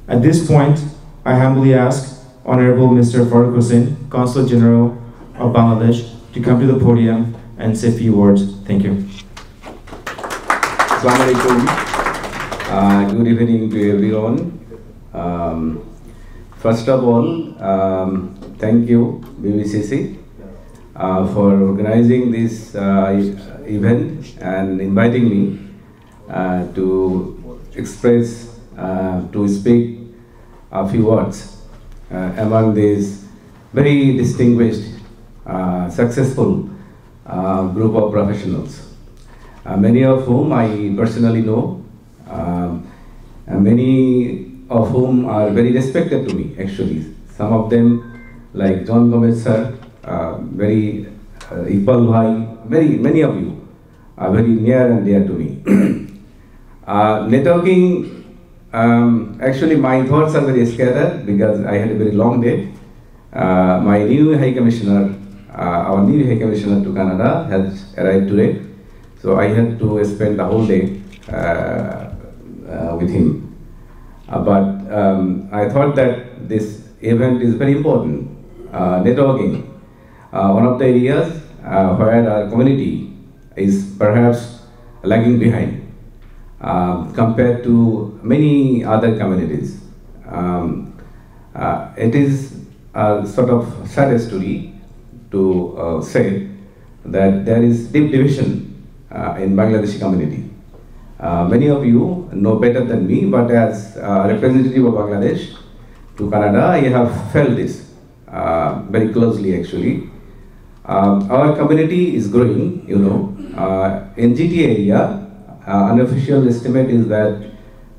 At this point, I humbly ask Honorable Mr. Farooq Hussain, Consul General of Bangladesh, to come to the podium and say a few words. Thank you. Assalamu alaikum. Good evening to everyone. First of all, thank you, BBCC, for organizing this event and inviting me to express, to speak a few words among these very distinguished, successful group of professionals. Many of whom I personally know, and many of whom are very respected to me, actually. Some of them, like John Gomez sir, very Iqbal Bhai, many of you are very near and dear to me. Networking, actually my thoughts are very scattered because I had a very long day. My new High Commissioner, our new High Commissioner to Canada has arrived today. So I had to spend the whole day with him. But I thought that this event is very important. Networking, one of the areas where our community is perhaps lagging behind compared to many other communities. It is a sort of sad story to say that there is deep division in Bangladeshi community. Many of you know better than me, but as a representative of Bangladesh to Canada, I have felt this very closely actually. Our community is growing, you know. In GTA area, unofficial estimate is that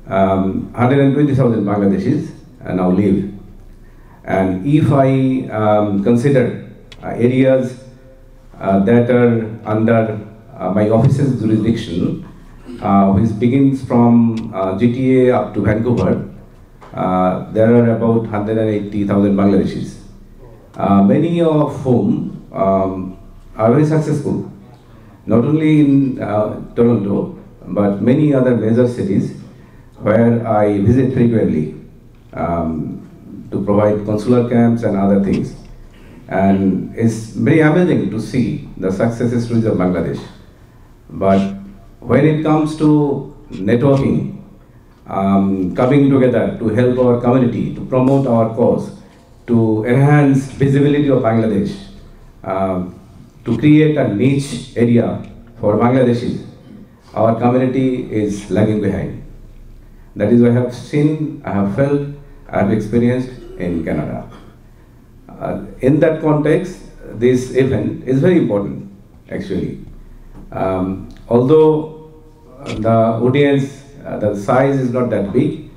120,000 Bangladeshis now live. And if I consider areas that are under my office's jurisdiction, which begins from GTA up to Vancouver, there are about 180,000 Bangladeshis, many of whom are very successful, not only in Toronto, but many other major cities where I visit frequently to provide consular camps and other things. And it's very amazing to see the success stories of Bangladesh. But when it comes to networking, coming together to help our community, to promote our cause, to enhance visibility of Bangladesh, to create a niche area for Bangladeshis, our community is lagging behind. That is what I have seen, I have felt, I have experienced in Canada. In that context, this event is very important, actually. Although the audience, the size is not that big,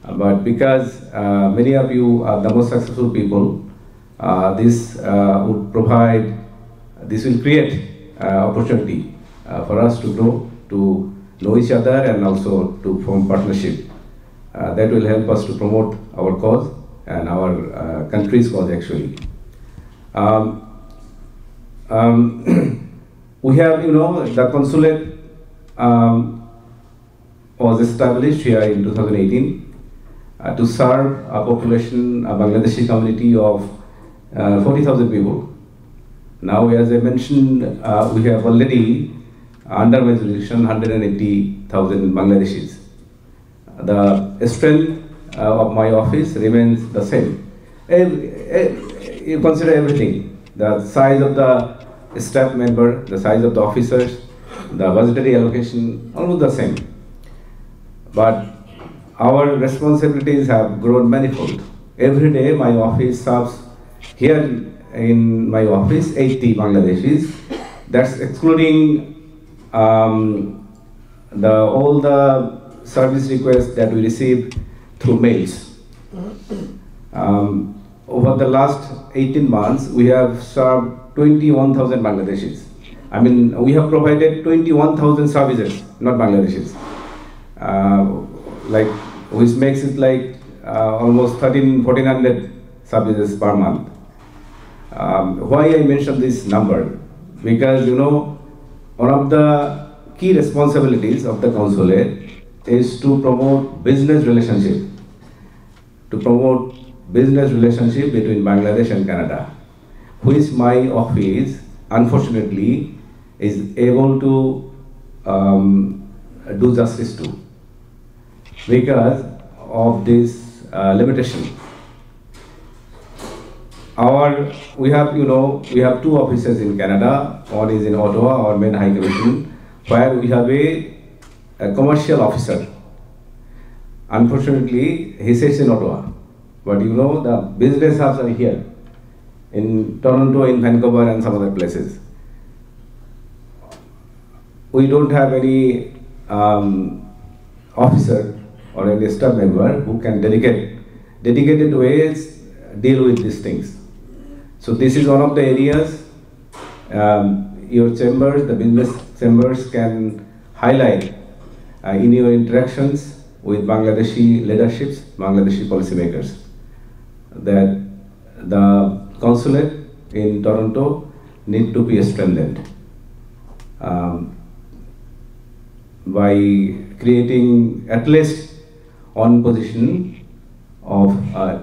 but because many of you are the most successful people, this would provide, this will create opportunity for us to grow, to know each other and also to form partnership. That will help us to promote our cause and our country's cause actually. We have, you know, the consulate was established here in 2018 to serve a population, a Bangladeshi community of 40,000 people. Now, as I mentioned, we have already under my jurisdiction 180,000 Bangladeshis. The strength of my office remains the same. You consider everything, the size of the staff member, the size of the officers, the budgetary allocation, almost the same. But our responsibilities have grown manifold. Every day my office serves, here in my office, 80 Bangladeshis. That's excluding all the service requests that we receive through mails. Over the last 18 months, we have served 21,000 Bangladeshis. I mean, we have provided 21,000 services, not Bangladeshis. Which makes it like almost 1,400 services per month. Why I mention this number? Because, you know, one of the key responsibilities of the consulate is to promote business relationship. to promote business relationship between Bangladesh and Canada, which my office unfortunately is able to do justice to because of this limitation. We have two offices in Canada. One is in Ottawa, our main High Commission, where we have a commercial officer. Unfortunately, he sits in Ottawa, but the business hubs are here in Toronto, in Vancouver, and some other places. We don't have any officer or any staff member who can dedicated ways deal with these things. So this is one of the areas your chambers, the business chambers, can highlight in your interactions with Bangladeshi leaderships, Bangladeshi policymakers, that the consulate in Toronto need to be strengthened by creating at least one position of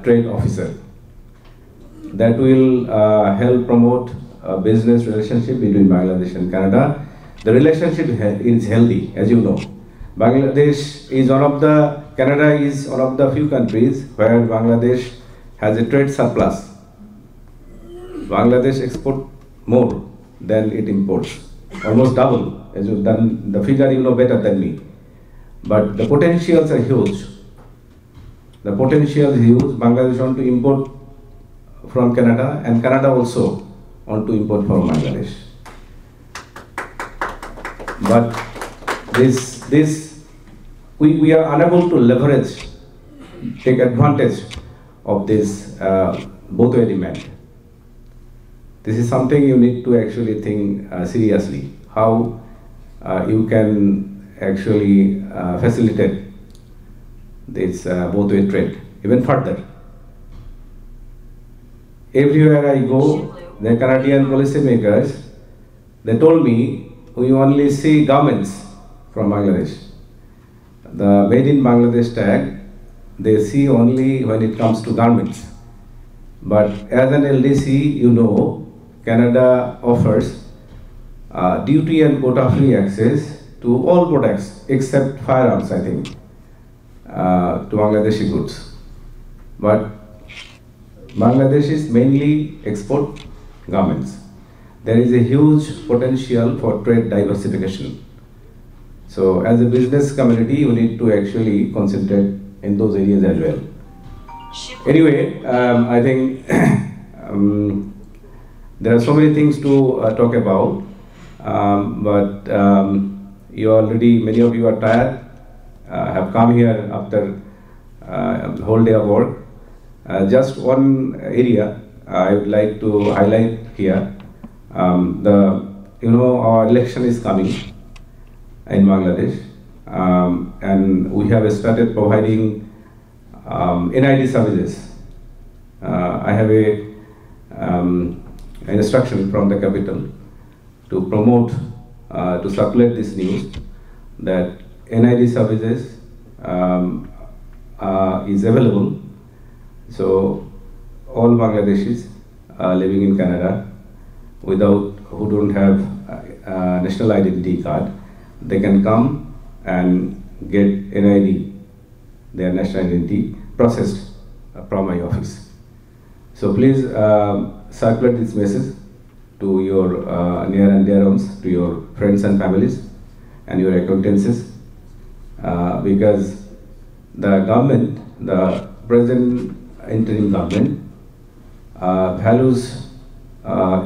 trade officer. That will help promote a business relationship between Bangladesh and Canada. The relationship is healthy, as you know. Bangladesh is Canada is one of the few countries where Bangladesh has a trade surplus. Bangladesh exports more than it imports, almost double. As you've done the figure, you know better than me. But the potentials are huge. The potential is huge. Bangladesh want to import from Canada, and Canada also want to import from Bangladesh. But we are unable to leverage, take advantage of this both-way demand. This is something you need to actually think seriously, how you can actually facilitate this both-way trade even further. Everywhere I go, the Canadian policymakers, they told me, we only see garments from Bangladesh. The made in Bangladesh tag, they see only when it comes to garments. But as an LDC, you know, Canada offers duty and quota-free access to all products except firearms, I think, to Bangladeshi goods. But Bangladesh is mainly export garments. There is a huge potential for trade diversification. So as a business community, you need to actually concentrate in those areas as well. Anyway, I think there are so many things to talk about, but many of you are tired, have come here after a whole day of work. Just one area I would like to highlight here. Our election is coming in Bangladesh, and we have started providing NID services. I have an instruction from the capital to promote, to circulate this news that NID services is available. So all Bangladeshis living in Canada who don't have national identity card, they can come and get NID, their national identity, processed from my office. So please circulate this message to your near and dear ones, to your friends and families and your acquaintances, because the government, the present interim government, values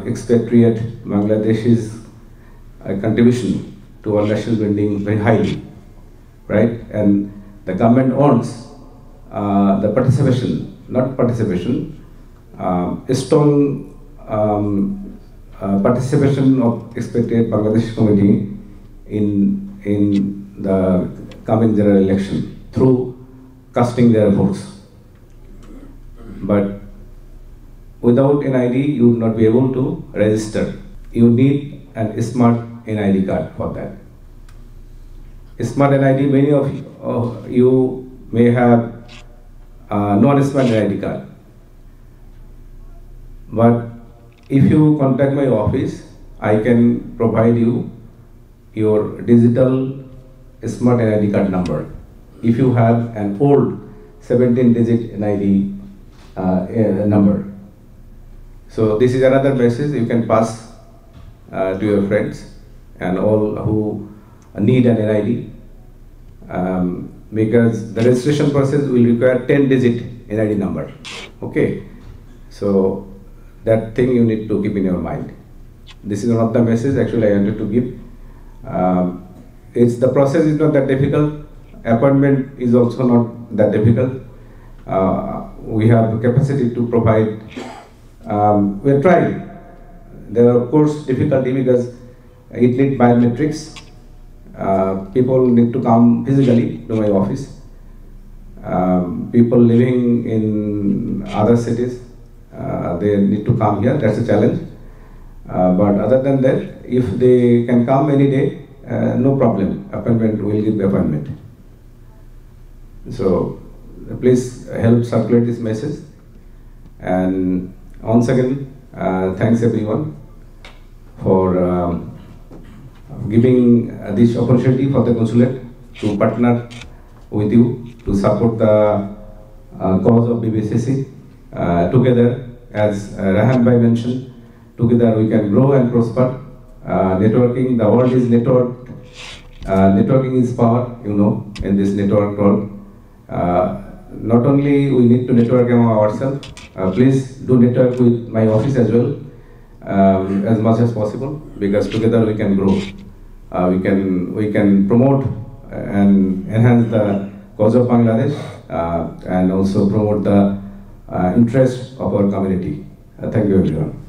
expatriate Bangladesh's contribution to our national building very highly, right? And the government wants the participation, strong participation of expatriate Bangladeshi community in the coming general election through casting their votes. But without NID, you will not be able to register. You need a smart NID card for that. Smart NID, many of you may have non-smart NID card. But if you contact my office, I can provide you your digital smart NID card number. If you have an old 17-digit NID number. So this is another message you can pass to your friends and all who need an NID. Because the registration process will require 10-digit NID number. Okay, so that thing you need to keep in your mind. This is one of the messages actually I wanted to give. The process is not that difficult. Appointment is also not that difficult. We have the capacity to provide. We are trying. There are of course difficulty because it needs biometrics. People need to come physically to my office. People living in other cities, they need to come here. That's a challenge. But other than that, if they can come any day, no problem. Appointment will give appointment. So please help circulate this message. And once again, thanks everyone for giving this opportunity for the consulate to partner with you to support the cause of BBCC. Together, as Rahan Bhai mentioned, together we can grow and prosper. Networking, the world is networked. Networking is power, you know, in this network world. Not only we need to network among ourselves, please do network with my office as well, as much as possible, because together we can grow. We can promote and enhance the cause of Bangladesh and also promote the interest of our community. Thank you everyone.